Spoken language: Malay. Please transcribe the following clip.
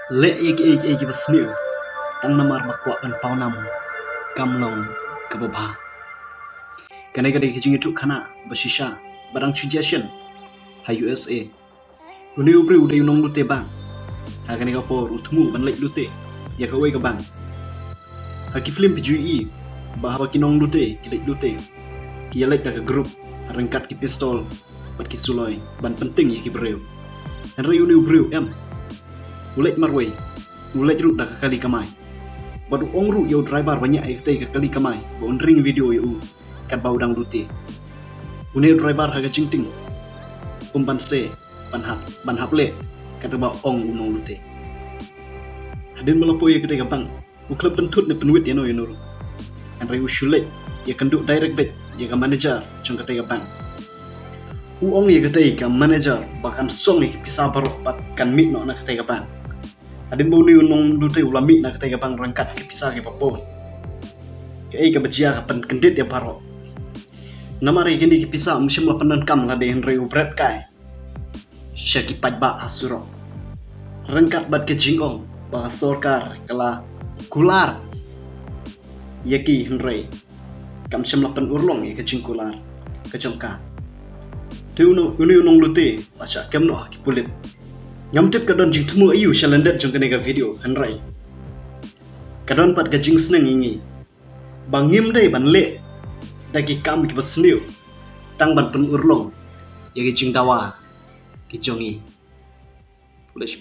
lệ cái bớt sneer tăng namar bakwa kan paunam kamlong kababa kanai kadai kijing itu kana basisha barang suggestion ha USA uni ubri udai nong lute bang ha kanai kapor utmu ban lek lute ya kawai ka bang ha ki film PGE bahwa kinong lute ki lek lute ki lek ka grup rengkat ki pistol bat ki suloi ban penting ya ki breu han rai uni ubri em ulet marway ulet ru dah kali kamai badu ongru yo driver banyak ai tei kali kamai bon ring video yo kat bau dang lute une driver haga cingting ban se ban hap le kat ba ong unong lute hadin melapo ye kedai bang u klub pentut ne penwit ya no an rai usulet ya kenduk direct bet ya ka manager chung kedai bang u ong ye kedai ka manager bahkan song ye pisah baru pat kan mit no na kedai bang adin bau ni unong lute ulami na kedai bang rangkat ke pisah ke papon ke ai ka bajia ka pen kendit ya baro namari gini ki pisah musim lapanan kam la de henry ubret kai syaki pajba asuro rangkat bat ke jingong ba sorkar kala kular yaki henry kam sim lapan urlong ya ke jingkular ke jongka tu uni unong lute baca kem no ki pulit ngam tip kadon jing temu ayu shalandet jong kenega video henry kadon pat ka jing sneng ingi bangim dai ban le dagi kam ki basniu tang ban pen urlong ya ki jing dawa ki jongi pulish